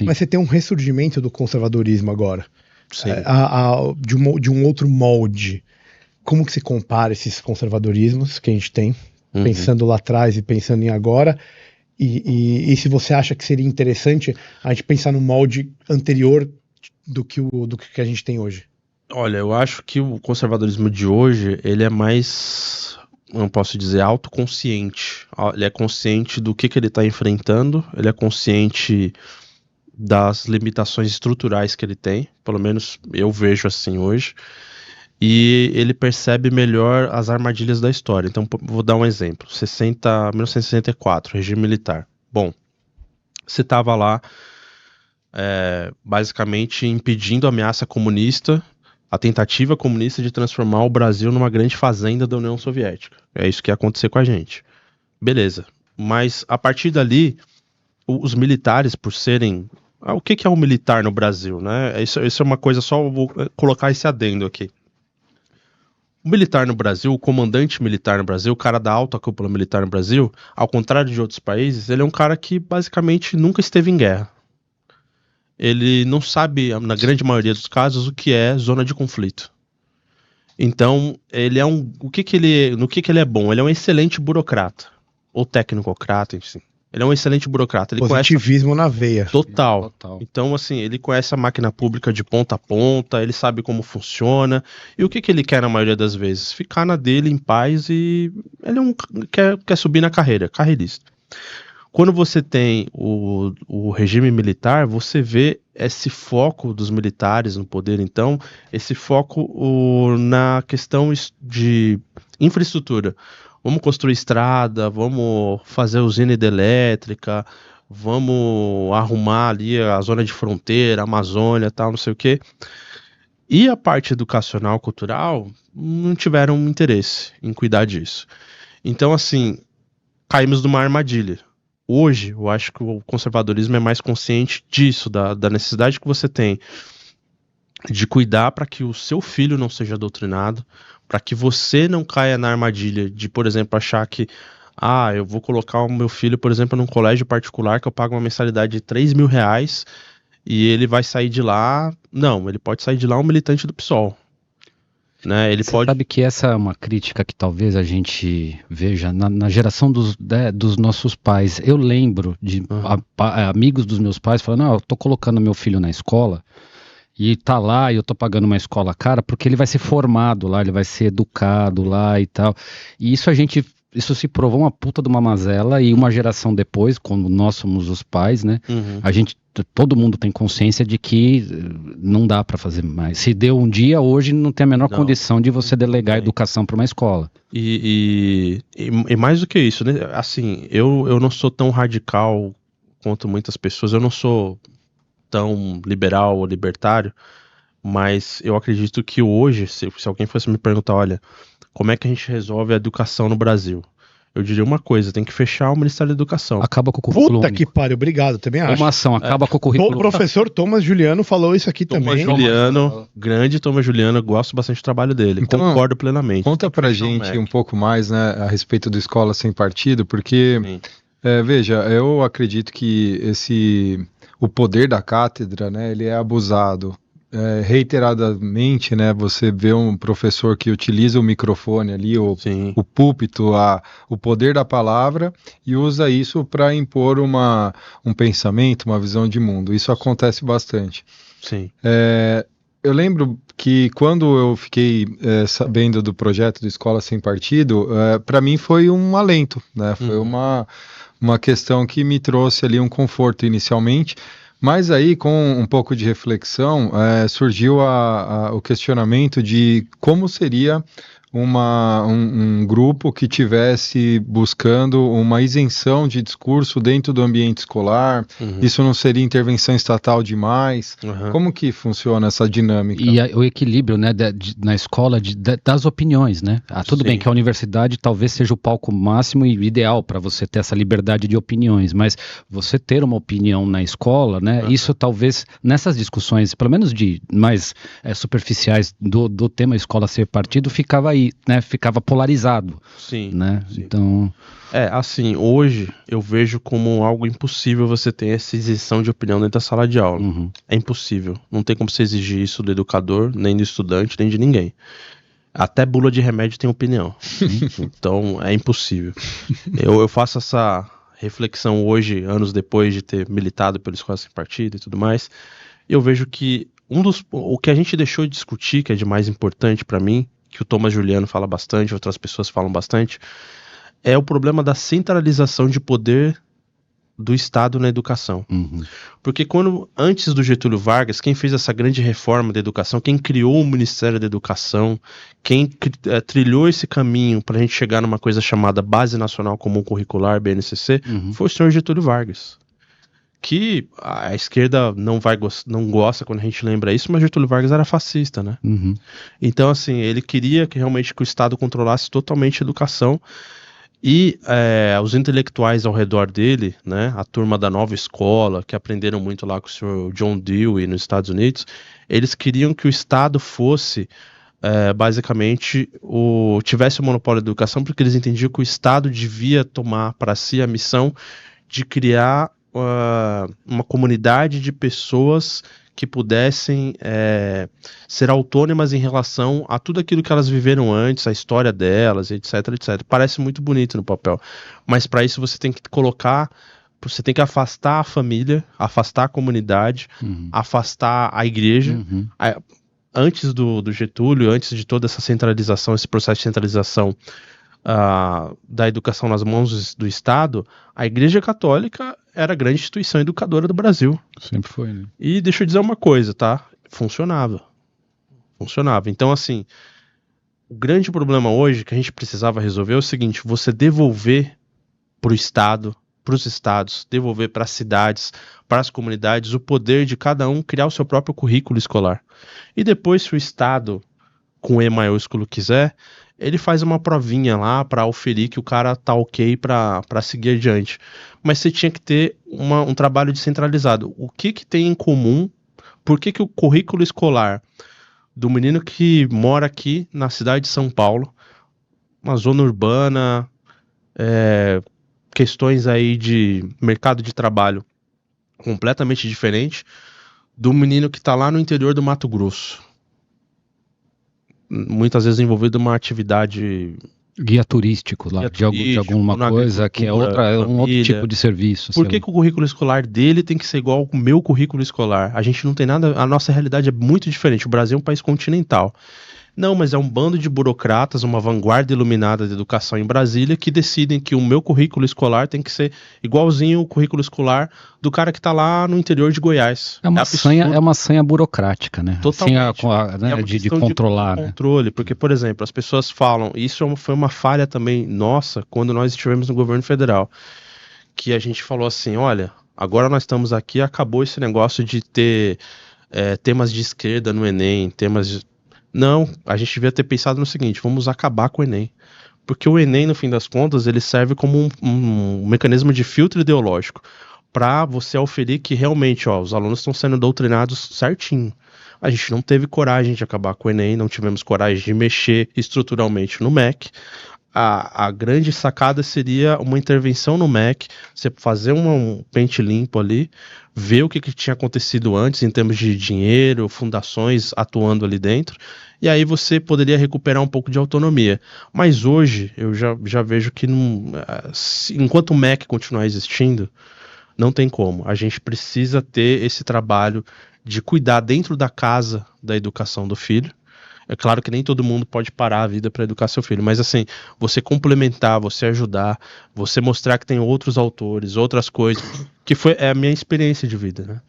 Mas você tem um ressurgimento do conservadorismo agora. Sim. De um outro molde. Como que se compara esses conservadorismos que a gente tem, pensando lá atrás e pensando em agora? E se você acha que seria interessante a gente pensar no molde anterior do que a gente tem hoje? Olha, eu acho que o conservadorismo de hoje, ele é mais, não posso dizer, autoconsciente. Ele é consciente do que ele está enfrentando, ele é consciente das limitações estruturais que ele tem, pelo menos eu vejo assim hoje, e ele percebe melhor as armadilhas da história. Então, vou dar um exemplo. 1964, regime militar. Bom, você estava lá, basicamente impedindo a ameaça comunista, a tentativa comunista de transformar o Brasil numa grande fazenda da União Soviética. É isso que ia acontecer com a gente. Beleza. Mas, a partir dali, os militares, por serem... o que é um militar no Brasil, né? Isso é uma coisa, só vou colocar esse adendo aqui. O militar no Brasil, o comandante militar no Brasil, o cara da alta cúpula militar no Brasil, ao contrário de outros países, ele é um cara que basicamente nunca esteve em guerra. Ele não sabe, na grande maioria dos casos, o que é zona de conflito. Então, ele é no que ele é bom? Ele é um excelente burocrata, ou tecnocrata, enfim. Ele é um excelente burocrata. Ele Positivismo na veia. Total. Então, assim, ele conhece a máquina pública de ponta a ponta, ele sabe como funciona. E o que ele quer na maioria das vezes? Ficar na dele, em paz, e ele quer subir na carreira, carreirista. Quando você tem o regime militar, você vê esse foco dos militares no poder, então, esse foco na questão de infraestrutura. Vamos construir estrada, vamos fazer usina hidrelétrica, vamos arrumar ali a zona de fronteira, a Amazônia, tal, não sei o quê. E a parte educacional, cultural, não tiveram interesse em cuidar disso. Então, assim, caímos numa armadilha. Hoje, eu acho que o conservadorismo é mais consciente disso, da necessidade que você tem de cuidar para que o seu filho não seja doutrinado, para que você não caia na armadilha de, por exemplo, achar que eu vou colocar o meu filho, por exemplo, num colégio particular que eu pago uma mensalidade de 3 mil reais e ele vai sair de lá... Não, ele pode sair de lá um militante do PSOL. Né? Você sabe que essa é uma crítica que talvez a gente veja na geração dos nossos pais. Eu lembro de amigos dos meus pais falando, eu tô colocando meu filho na escola e tá lá e eu tô pagando uma escola cara porque ele vai ser formado lá, ele vai ser educado lá e tal. E isso se provou uma puta de uma mazela, e uma geração depois, quando nós somos os pais, né, todo mundo tem consciência de que não dá para fazer mais. Se deu um dia, hoje não tem a menor condição de você delegar a educação para uma escola. E mais do que isso, né, assim, eu não sou tão radical quanto muitas pessoas, eu não sou tão liberal ou libertário, mas eu acredito que hoje, se alguém fosse me perguntar, olha, como é que a gente resolve a educação no Brasil? Eu diria uma coisa, tem que fechar o Ministério da Educação. Acaba com o currículo único. Puta que pariu, obrigado, também acho. Uma ação, acaba com o currículo. O professor Thomas Juliano falou isso aqui também. Grande Thomas Juliano, gosto bastante do trabalho dele, então, concordo plenamente. Conta pra gente um pouco mais, né, a respeito do Escola Sem Partido, porque, veja, eu acredito que o poder da cátedra, né, ele é abusado. Reiteradamente, né, você vê um professor que utiliza o microfone ali, o púlpito, o poder da palavra, e usa isso para impor um pensamento, uma visão de mundo. Isso acontece bastante. Sim. Eu lembro que quando eu fiquei sabendo do projeto do Escola Sem Partido, para mim foi um alento, né? Foi uma questão que me trouxe ali um conforto inicialmente. Mas aí, com um pouco de reflexão, surgiu o questionamento de como seria um grupo que tivesse buscando uma isenção de discurso dentro do ambiente escolar. Isso não seria intervenção estatal demais? Como que funciona essa dinâmica? E o equilíbrio, né, na escola das opiniões, né? Tudo bem que a universidade talvez seja o palco máximo e ideal para você ter essa liberdade de opiniões, mas você ter uma opinião na escola, né, isso talvez nessas discussões, pelo menos de mais superficiais do tema Escola Sem Partido, ficava aí. aí, né, ficava polarizado. Sim, né? sim. Então, assim, hoje eu vejo como algo impossível você ter essa isenção de opinião dentro da sala de aula. É impossível. Não tem como você exigir isso do educador, nem do estudante, nem de ninguém. Até bula de remédio tem opinião. Então é impossível. Eu faço essa reflexão hoje, anos depois de ter militado pela Escola Sem Partido e tudo mais. Eu vejo que o que a gente deixou de discutir, que é de mais importante para mim, que o Thomas Juliano fala bastante, outras pessoas falam bastante, é o problema da centralização de poder do Estado na educação. Porque antes do Getúlio Vargas, quem fez essa grande reforma da educação, quem criou o Ministério da Educação, quem trilhou esse caminho para a gente chegar numa coisa chamada Base Nacional Comum Curricular, BNCC, foi o senhor Getúlio Vargas. Que a esquerda não gosta quando a gente lembra isso, mas Getúlio Vargas era fascista, né? Então, assim, ele queria que realmente que o Estado controlasse totalmente a educação. E os intelectuais ao redor dele, né, a turma da nova escola, que aprenderam muito lá com o senhor John Dewey nos Estados Unidos, eles queriam que o Estado fosse, basicamente, tivesse o monopólio da educação, porque eles entendiam que o Estado devia tomar para si a missão de criar uma comunidade de pessoas que pudessem ser autônomas em relação a tudo aquilo que elas viveram antes, a história delas, etc, etc. Parece muito bonito no papel, mas para isso você tem que você tem que afastar a família, afastar a comunidade, afastar a igreja. Antes do Getúlio, antes de toda essa centralização, esse processo de centralização da educação nas mãos do Estado, a Igreja Católica era a grande instituição educadora do Brasil. Sempre foi, né? E deixa eu dizer uma coisa, tá? Funcionava. Então, assim, o grande problema hoje que a gente precisava resolver é o seguinte: você devolver para o Estado, para os estados, devolver para as cidades, para as comunidades, o poder de cada um criar o seu próprio currículo escolar. E depois, se o Estado, com E maiúsculo, quiser, ele faz uma provinha lá para oferir que o cara tá ok para seguir adiante. Mas você tinha que ter um trabalho descentralizado. O que tem em comum? Por que o currículo escolar do menino que mora aqui na cidade de São Paulo, uma zona urbana, questões aí de mercado de trabalho completamente diferente do menino que tá lá no interior do Mato Grosso, muitas vezes envolvido numa atividade... Guia turístico lá, de alguma coisa que é um outro tipo de serviço. Por que o currículo escolar dele tem que ser igual ao meu currículo escolar? A gente não tem nada, a nossa realidade é muito diferente. O Brasil é um país continental. Não, mas é um bando de burocratas, uma vanguarda iluminada de educação em Brasília que decidem que o meu currículo escolar tem que ser igualzinho o currículo escolar do cara que está lá no interior de Goiás. É uma sanha burocrática, né? Totalmente. De controlar. De controle, porque, por exemplo, as pessoas falam, isso foi uma falha também nossa quando nós estivemos no governo federal, que a gente falou assim, olha, agora nós estamos aqui, acabou esse negócio de ter temas de esquerda no Enem, Não, a gente devia ter pensado no seguinte: vamos acabar com o Enem. Porque o Enem, no fim das contas, ele serve como um mecanismo de filtro ideológico para você oferir que realmente os alunos estão sendo doutrinados certinho. A gente não teve coragem de acabar com o Enem, não tivemos coragem de mexer estruturalmente no MEC. A grande sacada seria uma intervenção no MEC, você fazer um pente limpo ali, ver o que tinha acontecido antes em termos de dinheiro, fundações atuando ali dentro, e aí você poderia recuperar um pouco de autonomia. Mas hoje eu já vejo que enquanto o MEC continuar existindo, não tem como. A gente precisa ter esse trabalho de cuidar dentro da casa da educação do filho. É claro que nem todo mundo pode parar a vida para educar seu filho, mas assim, você complementar, você ajudar, você mostrar que tem outros autores, outras coisas, que é a minha experiência de vida, né?